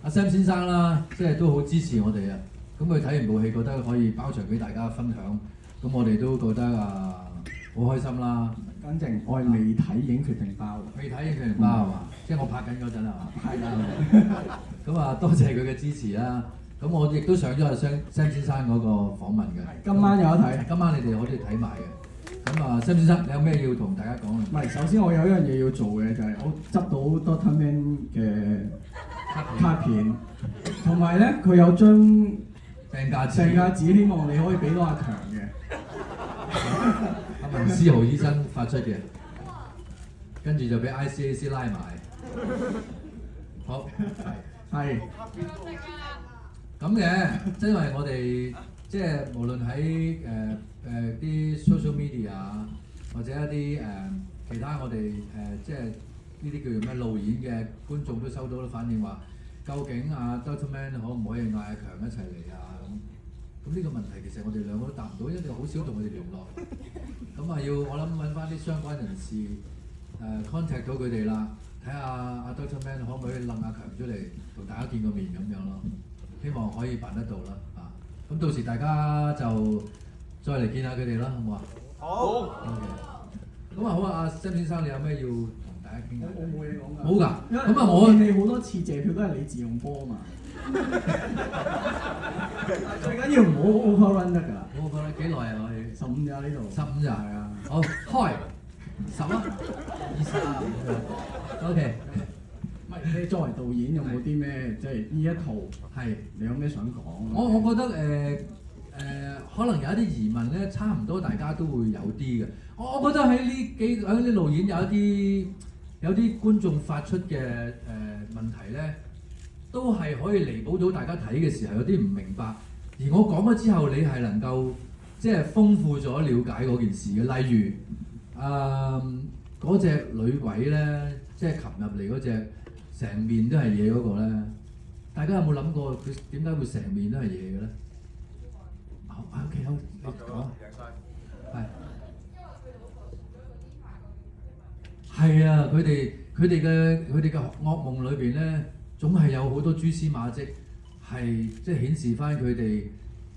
阿 Sam 先生啦，即係都好支持我哋啊。咁佢睇完部戲，覺得可以包場俾大家分享，咁我哋都覺得好開心啦。更正，我係未睇已經決定包。未睇已經決定包係嘛？即係我拍緊嗰陣係嘛？係啦。咁多謝佢嘅支持啦。咁我亦都上咗阿 Sam 先生嗰個訪問嘅。今晚有得睇。今晚你哋可以睇埋嘅。咁Sam 先生，你有咩要同大家講啊？唔係，首先我有一樣嘢要做嘅就係我執到 Doctor Man 嘅卡片，同埋咧佢有張訂價紙，希望你可以俾到阿強嘅。阿文思豪醫生發出嘅，跟住就俾 ICAC 拉埋。好，係。咁嘅，即係因為我哋即係無論喺啲 social media 啊，或者一啲其他我哋即係呢啲叫做咩路演嘅觀眾都收到反應話，究竟Doctor Man 可唔可以嗌阿強一齊嚟啊？咁呢個問題其實我哋兩個都答唔到，因為好少同佢哋聯絡。咁我諗揾翻啲相關人士contact 到佢哋啦，睇下阿 Doctor Man 可唔可以擸阿強出嚟同大家見個面咁樣咯。希望可以辦得到啦，咁到時大家就再嚟見下佢哋啦，好唔好啊？好。OK。咁好阿 Sam 先生，你有咩要同大家傾？我冇嘢講㗎。冇㗎。咁我見你好多次借票都係你自用波啊嘛。最緊要唔好 overrun 得㗎。overrun 幾耐啊？我哋15咋呢度。15咋？係啊。好，開10啊，20。OK。你作為導演有冇啲咩即係呢一套係你有咩想講？我覺得可能有一啲疑問咧，差唔多大家都會有啲嘅。我覺得喺呢路演有啲觀眾發出嘅問題咧，都係可以彌補到大家睇嘅時候有啲唔明白。而我講咗之後，你係能夠即係豐富咗了解嗰件事嘅。例如嗰隻女鬼咧，即係擒入嚟嗰隻。成面都係嘢嗰個咧，大家有冇諗過佢點解會成面都係嘢嘅咧？好 ，OK， 好，你講。係啊，佢哋嘅噩夢裏邊咧，總係有好多蛛絲馬跡，係即係顯示翻佢哋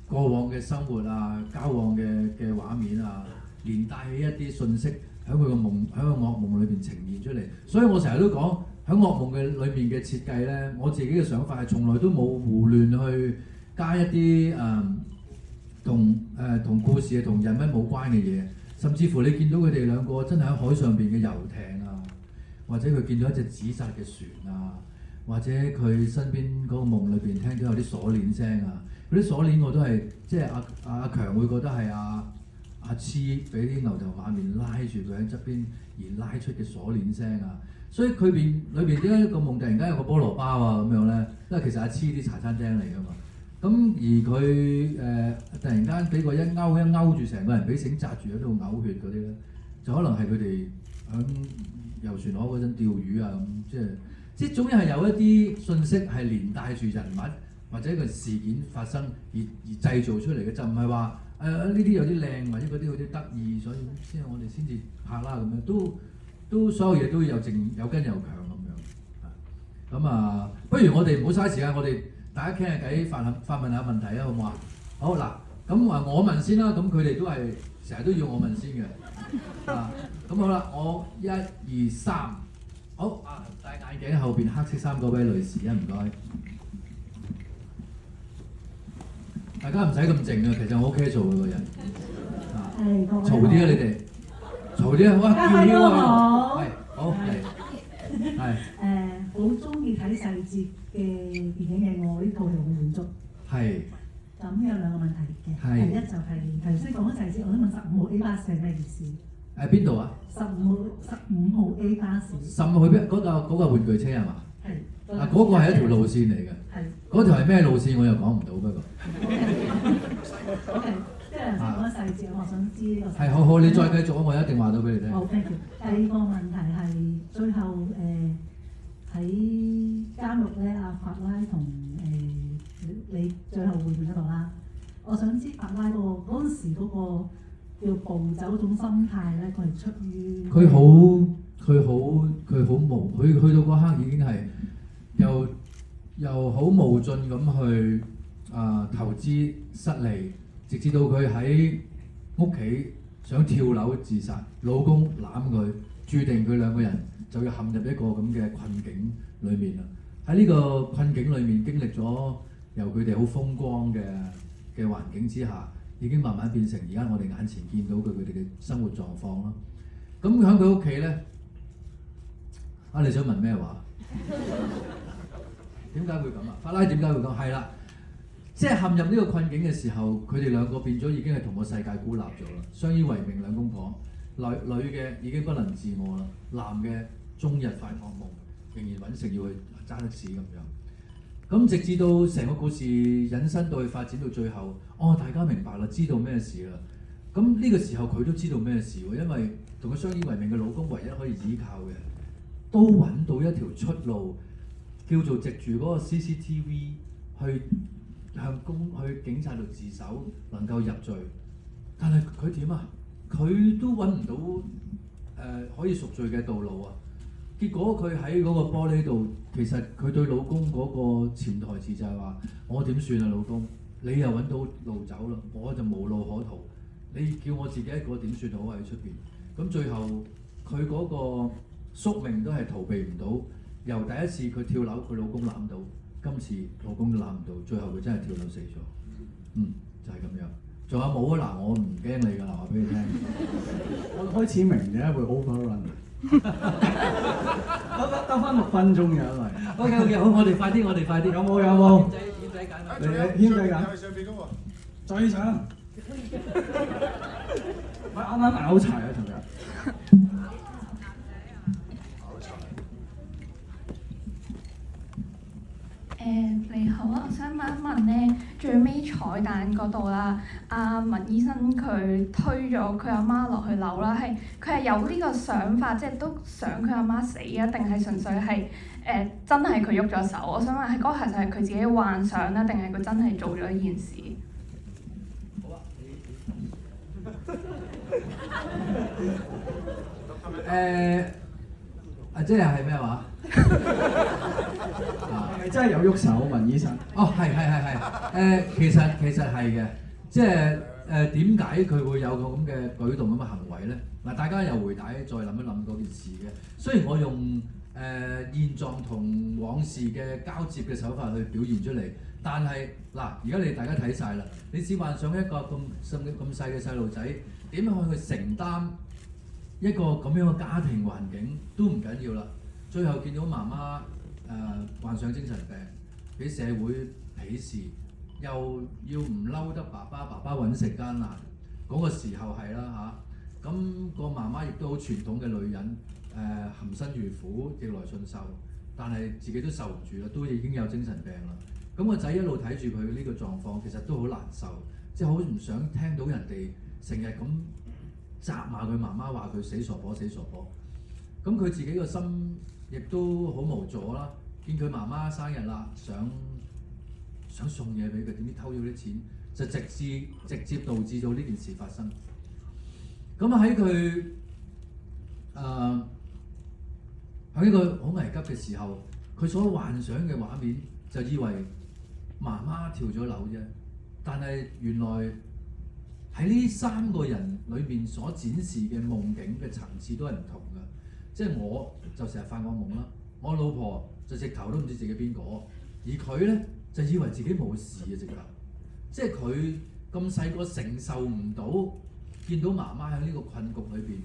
過往嘅生活啊、交往嘅畫面啊，連帶起一啲信息喺佢個噩夢裏邊呈現出嚟。所以我成日都講。喺噩夢嘅裏面嘅設計咧，我自己嘅想法係從來都冇胡亂去加一啲同故事同人物冇關嘅嘢，甚至乎你見到佢哋兩個真係喺海上邊嘅遊艇啊，或者佢見到一隻紙紮嘅船啊，或者佢身邊嗰個夢裏邊聽到有啲鎖鏈聲啊，嗰啲鎖鏈我都係即係阿強會覺得係阿黐俾啲牛頭馬面拉住佢喺側邊而拉出嘅鎖鏈聲啊。所以佢裏邊點解個夢突然間有個菠蘿包啊咁樣咧？因為其實阿黐啲茶餐廳嚟㗎嘛。咁而佢突然間俾個一勾住成個人，俾繩紮住喺度嘔血嗰啲咧，就可能係佢哋響遊船河嗰陣釣魚啊咁，即係總係有一啲信息係連帶住人物或者一個事件發生而製造出嚟嘅，就唔係話呢啲有啲靚或者嗰啲好啲得意，所以先我哋先至拍啦咁樣都所有嘢都有根有強咁樣，咁不如我哋唔好嘥時間，我哋大家傾下偈，發問下問題啊，好唔好啊？好嗱，咁我問先啦，咁佢哋都係成日都要我問先嘅，咁好啦，我1、2、3，好戴眼鏡後邊黑色衫嗰位女士啊，唔該，大家唔使咁靜啊，其實我 OK 做嘅個人，嘈啲啊你哋。嘈啲啊！哇，叫囂啊！係，好係。好中意睇細節嘅電影嘅我呢套係好滿足。係。咁有兩個問題嘅。第一就係頭先講咗細節，我想問15號 A 巴士係咩意思？邊度啊？15號 A 巴士。15號嗰個玩具車係嘛？係。嗰個係一條路線嚟嘅。係。嗰條係咩路線我又講唔到不過。OK。即係講細節，我想知呢個。係好，你再繼續，我一定話到俾你聽。好 ，thank you。第二個問題係最後喺監獄咧，阿法拉同你最後會面嗰度啦。我想知法拉嗰陣時嗰個叫暴走嗰種心態咧，佢係出於佢好無，佢去到嗰刻已經係又又好無盡咁去投資失利，直至到佢喺屋企想跳樓自殺，老公攬佢，注定佢兩個人就要陷入一個咁嘅困境裏面啦。喺呢個困境裏面經歷咗由佢哋好風光嘅環境之下，已經慢慢變成而家我哋眼前見到佢哋嘅生活狀況啦。咁喺佢屋企咧，你想問咩話？點解會咁啊？法拉點解會咁？係啦，即係陷入呢個困境嘅時候，佢哋兩個變咗已經係同個世界孤立咗啦，相依為命兩公婆。女嘅已經不能自我啦，男嘅終日發惡夢，仍然揾食要去揸的士咁樣。咁直至到成個故事引申到去發展到最後，大家明白啦，知道咩事啦。咁呢個時候佢都知道咩事喎，因為同佢相依為命嘅老公唯一可以依靠嘅，都揾到一條出路，叫做藉住嗰個 CCTV 去去警察度自首，能夠入罪。但係佢點啊？佢都揾唔到可以贖罪嘅道路啊！結果佢喺嗰個玻璃度，其實佢對老公嗰個潛台詞就係話：我點算啊，老公？你又揾到路走啦，我就無路可逃。你叫我自己一個點算好喺出邊？咁最後佢嗰個宿命都係逃避唔到。由第一次佢跳樓，佢老公攬到；今次老公都攬唔到，最後佢真係跳樓死咗。就係咁樣。仲有冇啊？嗱，我唔驚你㗎啦，話俾你聽。我開始明點解會 overrun。得翻6分鐘嘅，因為。OK， 好，我哋快啲。有冇？軒仔揀。軒仔揀。上邊嗰個。最上。我啱啱拗柴啊，尋日。你好啊，我想問一問咧，最尾彩蛋嗰度啦，阿文醫生佢推咗佢阿媽落去樓啦，佢係有呢個想法，即係都想佢阿媽死啊，定係純粹係真係佢喐咗手？我想問係嗰個其實係佢自己幻想啦，定係佢真係做咗呢件事？好啊，即係咩話？係咪真係有喐手，文醫生？係。其實係嘅，即係點解佢會有個咁嘅舉動咁嘅行為咧？嗱，大家又回帶再諗一諗嗰件事嘅。雖然我用現狀同往事嘅交接嘅手法去表現出嚟，但係嗱，而家大家睇晒啦，你只幻想一個咁細嘅細路仔點樣去承擔一個咁樣嘅家庭環境都唔緊要啦。最後見到媽媽患上精神病，俾社會鄙視，又要唔嬲得爸爸揾食艱難，嗰個時候係啦嚇。咁個媽媽亦都好傳統嘅女人，含辛茹苦，逆來順受，但係自己都受唔住啦，都已經有精神病啦。咁個仔一路睇住佢呢個狀況，其實都好難受，即係好唔想聽到人哋成日咁責罵佢媽媽，話佢死傻婆。咁佢自己個心亦都好無助啦。見佢媽媽生日啦，想送嘢俾佢，點知偷咗啲錢，就直接導致到呢件事發生。咁喺佢喺呢個好危急嘅時候，佢所幻想嘅畫面就以為媽媽跳咗樓啫，但係原來喺呢3個人裏面所展示嘅夢境嘅層次都係唔同嘅。即係我就成日發惡夢啦，我老婆就直頭都唔知自己邊個，而佢咧就以為自己冇事嘅直頭。即係佢咁細個承受唔到，見到媽媽喺呢個困局裏邊，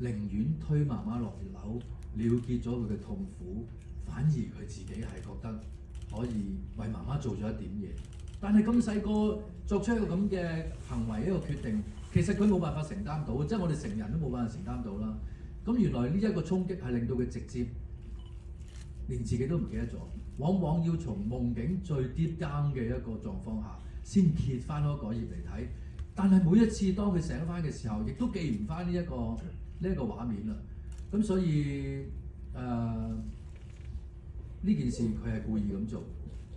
寧願推媽媽落樓，了結咗佢嘅痛苦，反而佢自己係覺得可以為媽媽做咗一點嘢。但係咁細個作出一個咁嘅行為，一個決定，其實佢冇辦法承擔到，即係我哋成人都冇辦法承擔到啦。咁原來呢一個衝擊係令到佢直接連自己都唔記得咗，往往要從夢境最 deep down 嘅一個狀況下，先揭翻嗰個頁嚟睇。但係每一次當佢醒翻嘅時候，亦都記唔翻呢一個畫面啦。咁所以呢件事佢係故意咁做。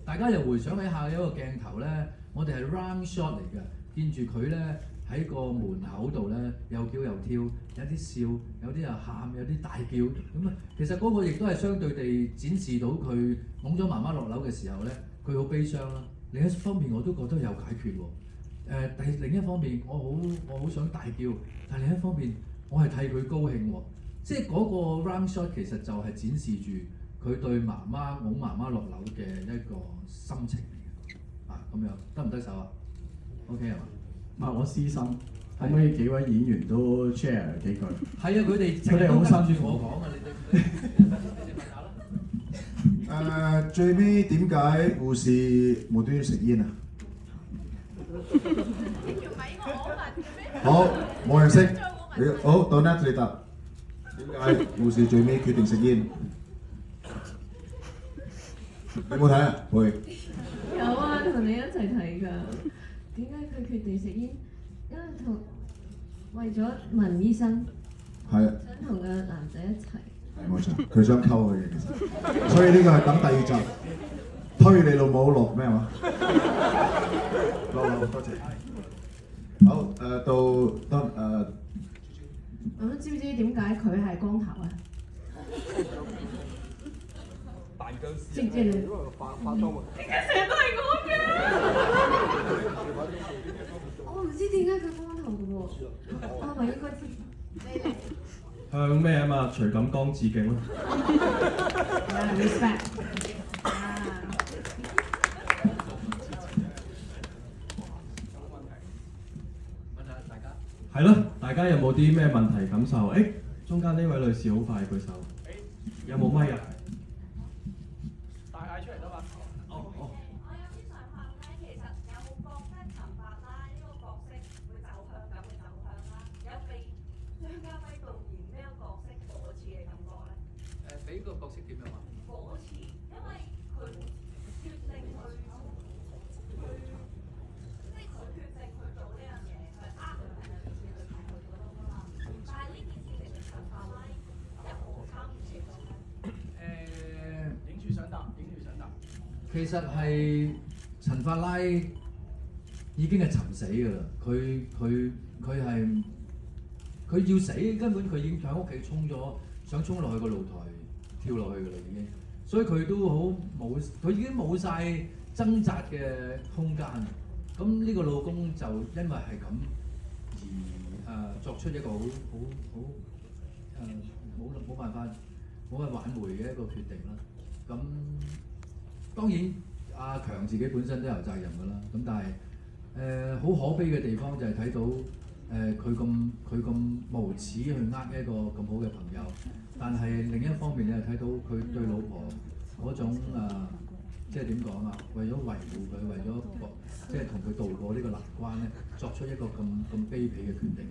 大家又回想一下一個鏡頭咧，我哋係 round shot 嚟嘅，見住佢咧喺個門口度咧又叫又跳，有啲笑，有啲又喊，有啲大叫咁啊。其實嗰個亦都係相對地展示到佢拱咗媽媽落樓嘅時候咧，佢好悲傷啦。另一方面我都覺得有解決喎。但係另一方面我好想大叫，但係另一方面我係替佢高興喎。即係嗰個 round shot 其實就係展示住佢對媽媽拱媽媽落樓嘅一個心情嚟嘅。咁樣得唔得手啊 ？OK 係嘛？唔係我私心，可唔可以幾位演員都 share 幾句？係啊，佢哋佢哋好辛苦我講啊，你哋問下啦。最尾點解護士無端端食煙啊？好，冇人識。好，到 Nat 你答。點解護士最尾決定食煙？你有冇睇啊？會。有啊，同你一齊睇㗎。點解佢決定食煙？因為為咗文醫生，係啊，想同個男仔一齊。係冇錯，佢想溝佢嘅其實。所以呢個係等第二集。推你老母落咩話？落多謝。好到咁知唔知點解佢係光頭啊？知唔知你？化妝喎。點解成日都係我嘅？我唔知點解佢光頭嘅喎，我咪應該知。你嚟。向咩啊嘛？徐錦江致敬咯。respect。係咯，大家有冇啲咩問題感受？誒，中間呢位女士好快舉手。有冇咪啊？大嗌出嚟得嘛？我有啲想問咧，其實有冇覺得陳法拉呢個角色會走向咁嘅走向啦？有被張家輝導演呢個角色火似嘅感覺咧？俾個角色點樣啊？火似，因為佢決定去，即係佢決定去做呢樣嘢，佢呃人嘅意思去睇佢嗰度㗎嘛。但係呢件事其實陳法拉有冇參與其中咧？影住想答，影住想答。其實係陳法拉已經係尋死㗎啦，佢要死，根本佢已經喺屋企想衝落去個露台跳落去㗎啦已經，所以佢都佢已經冇晒掙扎嘅空間。咁呢個老公就因為係咁而作出一個好冇辦法挽回嘅一個決定啦。咁當然阿強自己本身都有責任㗎啦。咁但係好可悲嘅地方就係睇到佢咁無恥去呃一個咁好嘅朋友，但係另一方面你又睇到佢對老婆嗰種即係點講啊？為咗維護佢，為咗即係同佢渡過呢個難關咧，作出一個咁卑鄙嘅決定。